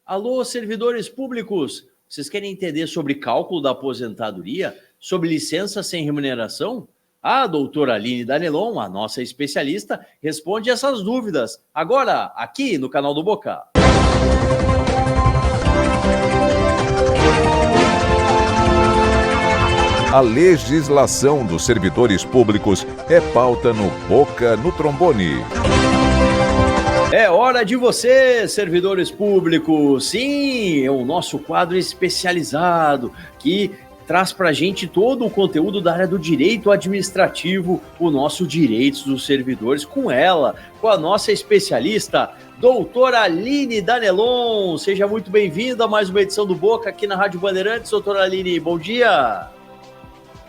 Alô, servidores públicos! Vocês querem entender sobre cálculo da aposentadoria? Sobre licença sem remuneração? A doutora Aline Danelon, a nossa especialista, responde essas dúvidas. Agora, aqui no canal do Boca. A legislação dos servidores públicos é pauta no Boca no Trombone. É hora de você, servidores públicos. Sim, é o nosso quadro especializado que traz para a gente todo o conteúdo da área do direito administrativo, o nosso Direitos dos Servidores, com ela, com a nossa especialista, doutora Aline Danelon. Seja muito bem-vinda a mais uma edição do Boca aqui na Rádio Bandeirantes. Doutora Aline, bom dia.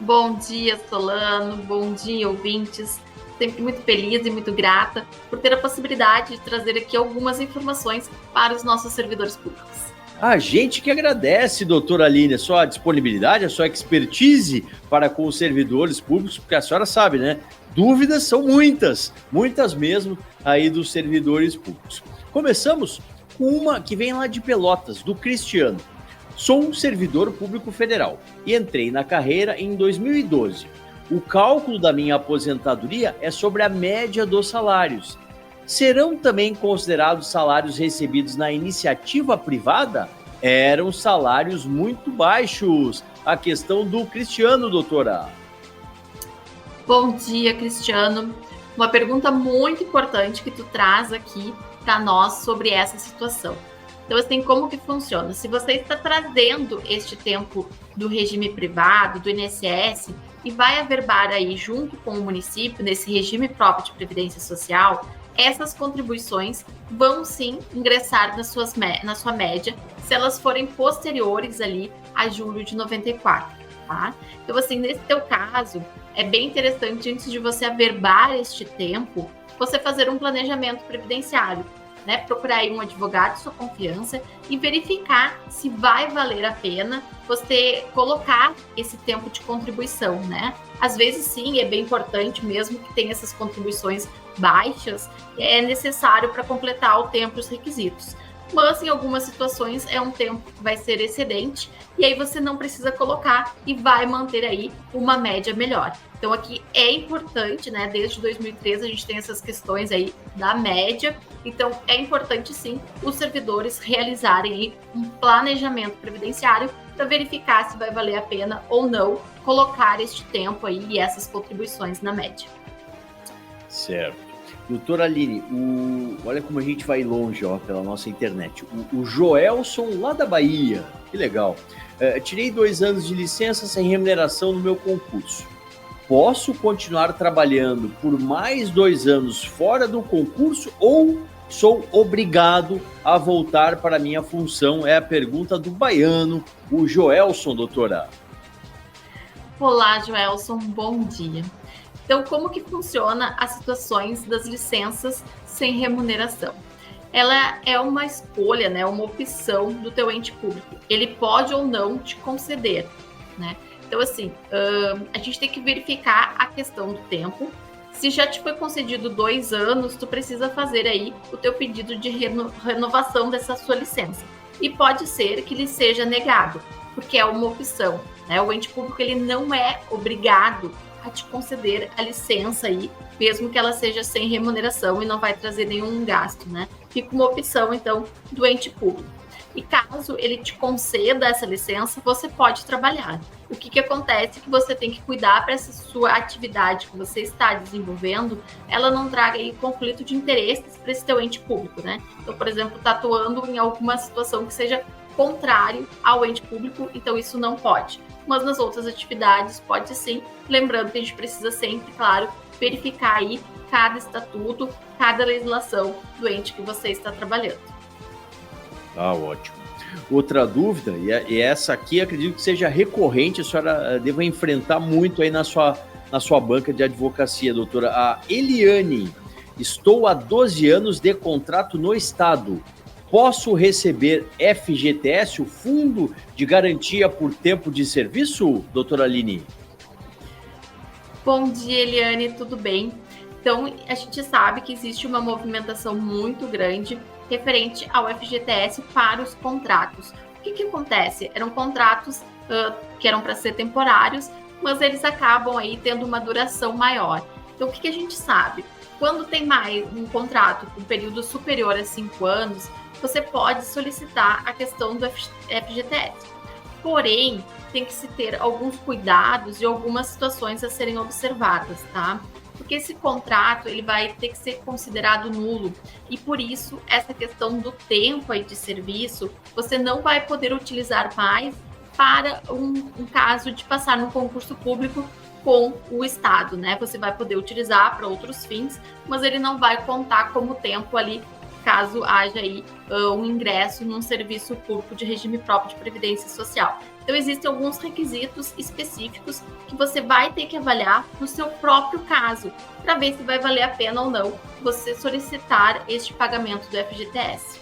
Bom dia, Solano. Bom dia, ouvintes. Sempre muito feliz e muito grata por ter a possibilidade de trazer aqui algumas informações para os nossos servidores públicos. A gente que agradece, doutora Aline, a sua disponibilidade, a sua expertise para com os servidores públicos, porque a senhora sabe, né? Dúvidas são muitas, muitas mesmo aí dos servidores públicos. Começamos com uma que vem lá de Pelotas, do Cristiano. Sou um servidor público federal e entrei na carreira em 2012. O cálculo da minha aposentadoria é sobre a média dos salários. Serão também considerados salários recebidos na iniciativa privada? Eram salários muito baixos. A questão do Cristiano, doutora. Bom dia, Cristiano. Uma pergunta muito importante que tu traz aqui para nós sobre essa situação. Então, assim, como que funciona? Se você está trazendo este tempo do regime privado, do INSS, e vai averbar aí junto com o município, nesse regime próprio de previdência social, essas contribuições vão sim ingressar na sua média, se elas forem posteriores ali a julho de 94, tá? Então, assim, nesse teu caso, é bem interessante, antes de você averbar este tempo, você fazer um planejamento previdenciário, né? Procurar aí um advogado de sua confiança e verificar se vai valer a pena você colocar esse tempo de contribuição, né? Às vezes, sim, é bem importante, mesmo que tenha essas contribuições baixas, é necessário para completar o tempo e os requisitos. Mas, em algumas situações, é um tempo que vai ser excedente e aí você não precisa colocar e vai manter aí uma média melhor. Então, aqui é importante, né? Desde 2013 a gente tem essas questões aí da média. Então, é importante, sim, os servidores realizarem aí um planejamento previdenciário para verificar se vai valer a pena ou não colocar este tempo aí e essas contribuições na média. Certo. Doutora Aline, olha como a gente vai longe, ó, pela nossa internet. O Joelson, lá da Bahia, que legal. Tirei 2 anos de licença sem remuneração no meu concurso. Posso continuar trabalhando por mais 2 anos fora do concurso ou sou obrigado a voltar para a minha função? É a pergunta do baiano, o Joelson, doutora. Olá, Joelson, bom dia. Então, como que funciona as situações das licenças sem remuneração? Ela é uma escolha, né, uma opção do teu ente público. Ele pode ou não te conceder, né? Então, assim, a gente tem que verificar a questão do tempo. Se já te foi concedido 2 anos, tu precisa fazer aí o teu pedido de renovação dessa sua licença. E pode ser que lhe seja negado, porque é uma opção, né? O ente público, ele não é obrigado a te conceder a licença aí, mesmo que ela seja sem remuneração e não vai trazer nenhum gasto, né? Fica uma opção, então, do ente público. E caso ele te conceda essa licença, você pode trabalhar. O que acontece é que você tem que cuidar para essa sua atividade que você está desenvolvendo, ela não traga aí conflito de interesses para esse teu ente público, né? Então, por exemplo, tá atuando em alguma situação que seja contrário ao ente público, então isso não pode. Mas nas outras atividades pode sim, lembrando que a gente precisa sempre, claro, verificar aí cada estatuto, cada legislação do ente que você está trabalhando. Ah, ótimo. Outra dúvida, e essa aqui acredito que seja recorrente, a senhora deva enfrentar muito aí na sua banca de advocacia, doutora. A Eliane, estou há 12 anos de contrato no Estado. Posso receber FGTS, o Fundo de Garantia por Tempo de Serviço, doutora Aline? Bom dia, Eliane, tudo bem? Então, a gente sabe que existe uma movimentação muito grande referente ao FGTS para os contratos. O que acontece? Eram contratos que eram para ser temporários, mas eles acabam aí tendo uma duração maior. Então, o que a gente sabe? Quando tem mais um contrato com um período superior a 5 anos, você pode solicitar a questão do FGTS. Porém, tem que se ter alguns cuidados e algumas situações a serem observadas, tá? Porque esse contrato ele vai ter que ser considerado nulo e por isso essa questão do tempo aí de serviço você não vai poder utilizar mais para um caso de passar no concurso público com o Estado, né? Você vai poder utilizar para outros fins, mas ele não vai contar como tempo ali caso haja aí um ingresso num serviço público de regime próprio de previdência social. Então, existem alguns requisitos específicos que você vai ter que avaliar no seu próprio caso, para ver se vai valer a pena ou não você solicitar este pagamento do FGTS.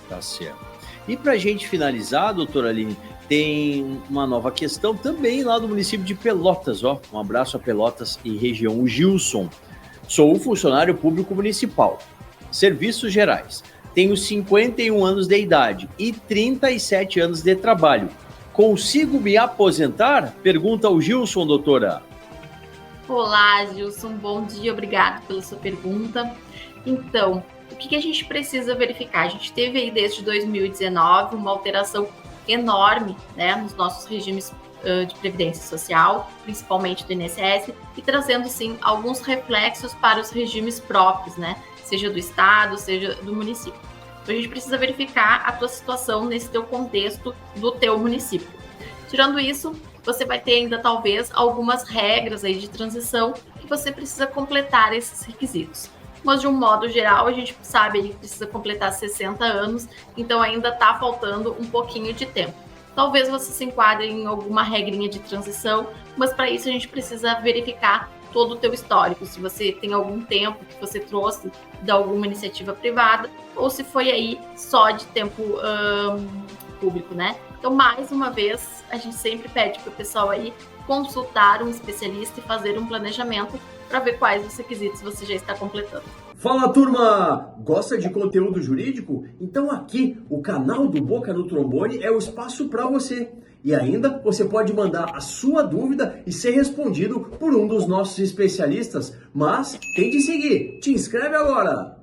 Tá certo. E para a gente finalizar, doutora Aline, tem uma nova questão também lá do município de Pelotas, ó. Um abraço a Pelotas e região. O Gilson. Sou funcionário público municipal. Serviços gerais. Tenho 51 anos de idade e 37 anos de trabalho. Consigo me aposentar? Pergunta o Gilson, doutora. Olá, Gilson. Bom dia. Obrigado pela sua pergunta. Então, o que a gente precisa verificar? A gente teve aí desde 2019 uma alteração enorme, né, nos nossos regimes de previdência social, principalmente do INSS, e trazendo, sim, alguns reflexos para os regimes próprios, né? Seja do estado, seja do município. Então, a gente precisa verificar a tua situação nesse teu contexto do teu município. Tirando isso, você vai ter ainda, talvez, algumas regras aí de transição que você precisa completar esses requisitos. Mas, de um modo geral, a gente sabe que precisa completar 60 anos, então ainda está faltando um pouquinho de tempo. Talvez você se enquadre em alguma regrinha de transição, mas para isso a gente precisa verificar todo o teu histórico, se você tem algum tempo que você trouxe de alguma iniciativa privada, ou se foi aí só de tempo público, né? Então, mais uma vez, a gente sempre pede para o pessoal aí consultar um especialista e fazer um planejamento para ver quais os requisitos você já está completando. Fala, turma! Gosta de conteúdo jurídico? Então aqui, o canal do Boca no Trombone é o espaço para você. E ainda, você pode mandar a sua dúvida e ser respondido por um dos nossos especialistas. Mas tem de seguir. Te inscreve agora!